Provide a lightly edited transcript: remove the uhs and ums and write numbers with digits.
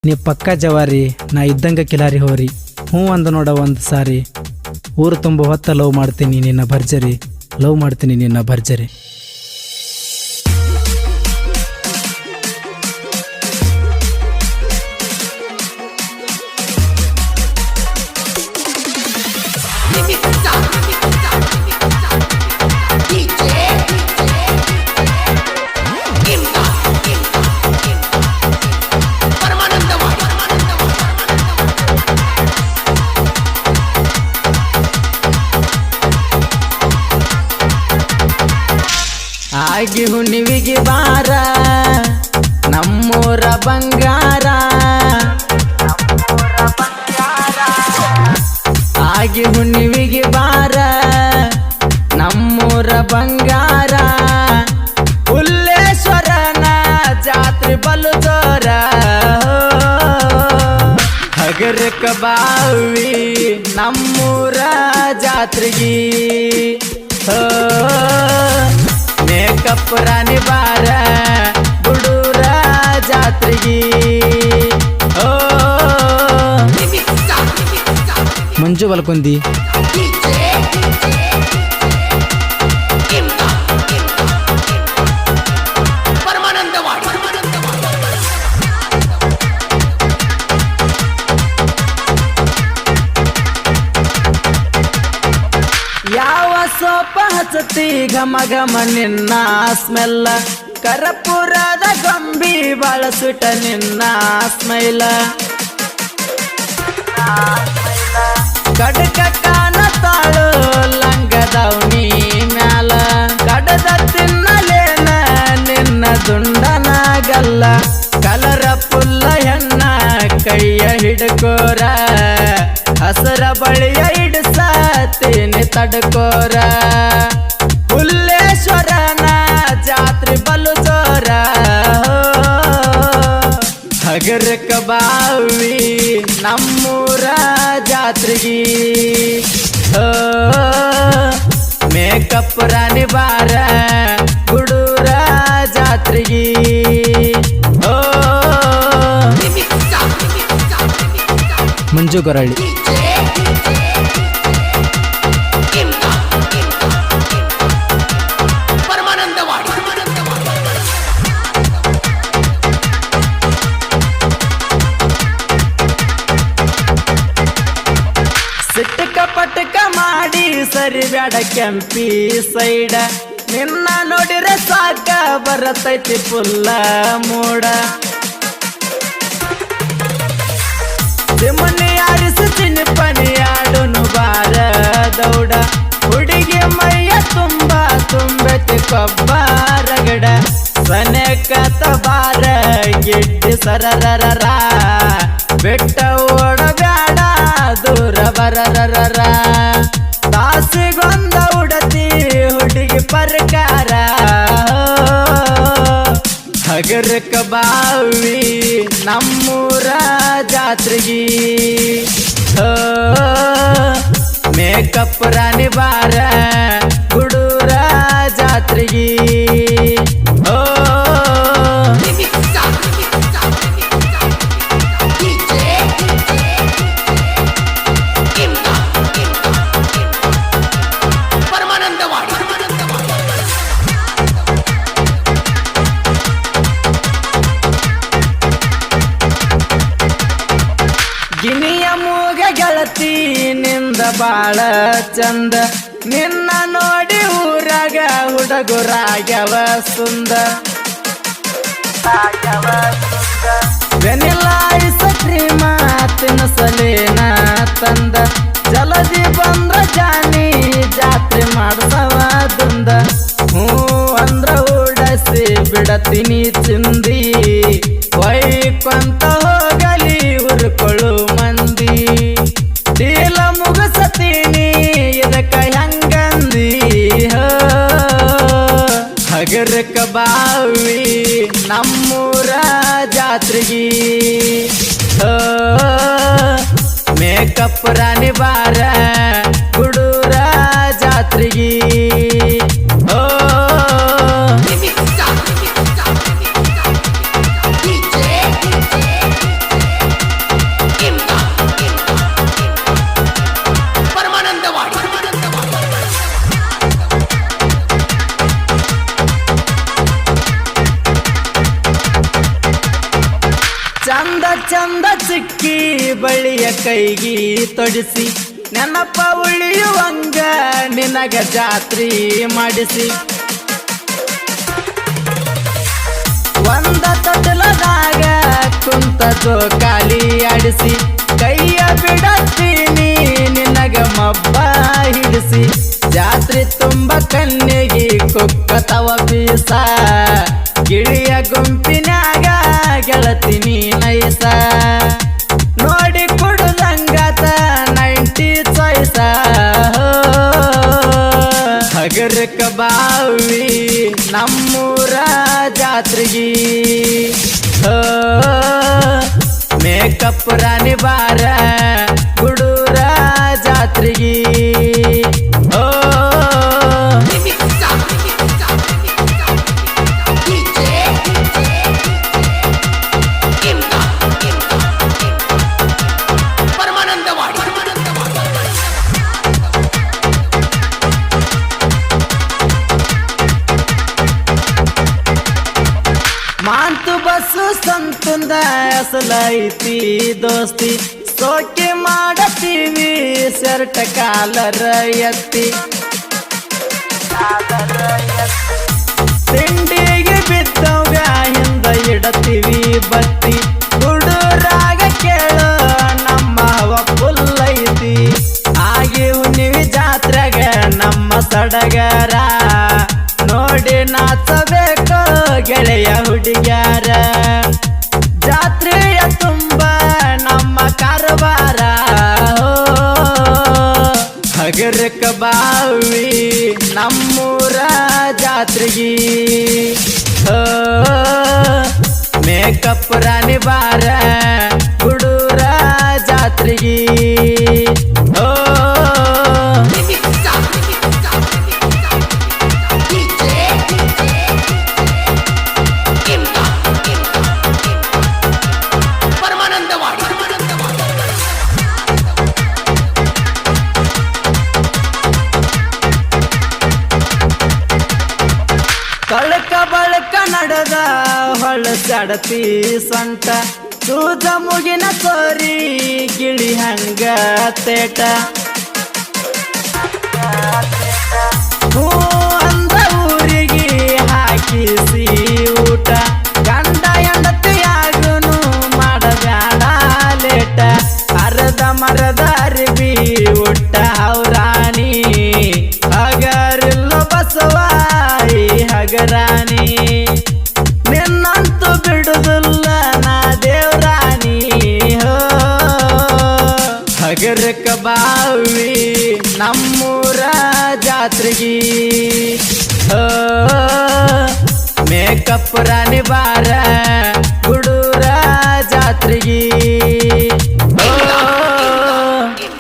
ನೀ ಪಕ್ಕ ಜವಾರಿ ನಾ ಇದ್ದಂಗ ಕಿಲಾರಿ ಹೋರಿ ಹ್ಞೂ ಅಂದ ನೋಡ ಒಂದು ಸಾರಿ ಊರು ತುಂಬ ಹೊತ್ತ ಲವ್ ಮಾಡ್ತೀನಿ ನಿನ್ನ ಭರ್ಜರಿ ಲವ್ ಮಾಡ್ತೀನಿ ನಿನ್ನ ಭರ್ಜರಿ. ಆಗಿ ಹುಣ್ಣಿವಿಗೆ ಬಾರ ನಮ್ಮೂರ ಬಂಗಾರ ಆಗಿ ಹುಣ್ಣಿವಿಗೆ ಬಾರ ನಮ್ಮೂರ ಬಂಗಾರ ಹುಲ್ಲೇಶ್ವರನ ಜಾತ್ರೆ ಬಲು ಜೋರ ಹಗರಕ ಬಾವಿ ನಮ್ಮೂರ ಜಾತ್ರೆಗಿ ಮೇಕಪ್ ರಾಣಿ ಬಾರ ಗುಡೂರ ಜಾತ್ರೆಗಿ ಮಂಜು ಬಲ್ಕೊಂದಿ ಯಾವ ಸೋಪ ಹಚ್ಚತಿ ಘಮ ಘಮ ನಿನ್ನ ಸ್ಮೆಲ್ಲ ಕರ್ಪೂರದ ಗೊಂಬಿ ಬಳಸುಟ ನಿನ್ನ ಸ್ಮೈಲ ಕಡಕ ಕಾನ ತಾಳು ಲಂಗದವನಿ ಮ್ಯಾಲ ಕಡದ ತಿನ್ನಲೇನ ನಿನ್ನ ದುಂಡನಾಗಲ್ಲ ಕಲರ ಪುಲ್ಲ ಹೆಣ್ಣ ಕೈಯ ಹಿಡ್ಕೋರ ಹಸರ ಬಳಿಯ ಹಿಡ್ಸತೀನಿ ತಡ್ಕೋರ ಹುಲ್ಲೇಶ್ವರನ ಜಾತ್ರೆ ಬಲು ಜೋರ ಹಗರಕ ಬಾವಿ ನಮ್ಮೂರ ಜಾತ್ರೆಗಿ ಮೇಕಪ್ ರಾಣಿ ಬಾರ ಗುಡೂರ ಜಾತ್ರೆಗಿ ಮಂಜು ಗೊರಳ್ಳಿ ಸಿಟ್ಟಕ ಪಟಕ ಮಾಡಿ ಸರಿ ಬ್ಯಾಡ ಕೆಂಪಿ ಸೈಡ ನಿನ್ನ ನೋಡಿರೆ ಸಾಕ ಬರತೈತಿ ಪುಲ್ಲ ಮೂಡ ಚಿಮಣಿ ಆರಿಸಿ ಚಿನ್ನಿಪನಿಯಾಡುನು ಬಾರ ದೌಡ ಹುಡುಗಿ ಮೈಯ ತುಂಬ ತುಂಬೈತಿ ಕೊಬ್ಬ ರಗಡ ಸನೆಕತ ಬಾರ ಗಿಡ್ಡಿ ಸರರರ ಬೆಟ್ಟ ಓಡಬ್ಯಾಡ ದೂರ ಬರರರ ತಾಸಿಗೊಂದ ಉಡತಿ ಹುಡುಗಿ ಪರ್ಕಾರ ಹಗರಕ ಬಾವಿ ನಮ್ಮೂರ ಜಾತ್ರೆಗಿ ಮೇಕಪ್ ರಾಣಿ ಬಾರ ಗುಡೂರ ಜಾತ್ರೆಗಿ ಗಿನಿಯ ಮೂಗ ಗೆಳತಿ ನಿಂದ ಬಾಳ ಚಂದ ನಿನ್ನ ನೋಡಿ ಊರಾಗ ಹುಡುಗರಾಗ್ಯವ ಸುಂದ ವೆನಿಲಾ ಐಸ್ ಕ್ರೀಮ ತಿನ್ನಸಲೇನ ತಂದ ಜಲದಿ ಬಂದ್ರ ಜಾನಿ ಜಾತ್ರೆ ಮಾಡ್ಸವ ದುಂದ ಹ್ಞೂ ಅಂದ್ರ ಉಡಸಿ ಬಿಡತೀನಿ ಚಿಂದಿ ಒಯ್ಕೊಂತ ಹೋಗಲಿ ಹುರ್ಕೊಳ್ಳು ಮಂದಿ ಡೀಲ ಮುಗಸತೀನಿ ಇದಕ್ಕ ಹೆಂಗಂದಿ ಹಗರಕ ಬಾವಿ ನಮ್ಮೂರ ಜಾತ್ರೆಗಿ ಮೇಕಪ್ ರಾಣಿ ಬಾರ ಗುಡೂರ ಜಾತ್ರೆಗಿ ಚಂದ ಚಂದ ಚಿಕ್ಕಿ ಬಳಿಯ ಕೈಗಿ ತೊಡಿಸಿ ನೆನಪ ಉಳಿಯುವಂಗ ನಿನಗ ಜಾತ್ರಿ ಮಾಡಿಸಿ ಒಂದ ತೊಟಲದಾಗ ಕುಂತ ಜೋಕಾಲಿ ಆಡಿಸಿ ಕೈಯ ಬಿಡತ್ತೀನಿ ನಿನಗ ಮಬ್ಬ ಹಿಡಿಸಿ ಜಾತ್ರೆ ತುಂಬ ಕಣ್ಣಿಗೆ ಕುಕ್ಕತವ ಬೀಸ ಗಿಳಿಯ ಗುಂಪಿನ್ಯಾಗ ಗೆಳತೀನಿ ನೈಸ ನೋಡಿ ಕುಡುದಂಗತ 90 ಚಾಯ್ಸ ಹಗರಕ ಬಾವಿ ನಮ್ಮೂರ ಜಾತ್ರೆಗಿ ಮೇಕಪ್ ರಾಣಿ ಬಾರ ಗುಡೂರ ಜಾತ್ರೆಗಿ ಮಾಂತು ಬಸ್ಸು ಸಂತುಂದ ಅಸಲೈತಿ ದೋಸ್ತಿ ಸೋಕೆ ಮಾಡತೀವಿ ಶರ್ಟ ಕಾಲರ ಎತ್ತಿ ತಿಂಡಿಗೆ ಬಿದ್ದವ್ಗ ಹಿಂದ ಇಡತೀವಿ ಬತ್ತಿ ಹುಡುರಾಗ ಕೇಳು ನಮ್ಮ ಹವ ಫುಲ್ಲೈತಿ ಆಗಿ ಹುಣ್ಣಿವಿ ಜಾತ್ರೆಗ ನಮ್ಮ ಸಡಗರ ನೋಡಿ ನಾಚಬೇಕು ಗೆಳೆಯ ಹುಡುಗ್ಯಾರ ಜಾತ್ರೆಯ ತುಂಬ ನಮ್ಮ ಕಾರವಾರ ಹಗರಕ ಬಾವಿ ನಮ್ಮೂರ ಜಾತ್ರೆಗಿ ಮೇಕಪ್ ರಾಣಿ ಬಾರ ಗುಡೂರ ಜಾತ್ರೆಗಿ ಕಳಕ ಬಳಕ ನಡೆದ ಹೊಳಸಡತಿ ಸೊಂಟ ಸೂಜ ಮುಗಿನ ತೋರಿ ಗಿಳಿ ಹಂಗ ತೇಟ ಹೂ ಅಂದ ಊರಿಗೆ ಹಾಕಿಸಿ ಊಟ ಗಂಡ ಹೆಂಡತಿಯಾಗುನು ಮಾಡಬ್ಯಾಡ ಲೇಟ ಅರದ ಮರದ ಅರಿವಿ ಉಟ್ಟ ಹೌರಾಣಿ ಹಗರಿಲ್ಲ ಬಸವಾಯಿ ಹಗರಾಣಿ ನಿನ್ನಂತೂ ಬಿಡುದಿಲ್ಲ ನಾ ದೇವ್ರಾಣಿ ಹೋ ಹಗರಕ ಬಾವಿ ನಮ್ಮೂರ ಜಾತ್ರೆಗಿ ಮೇಕಪ್ ರಾಣಿ ಬಾರ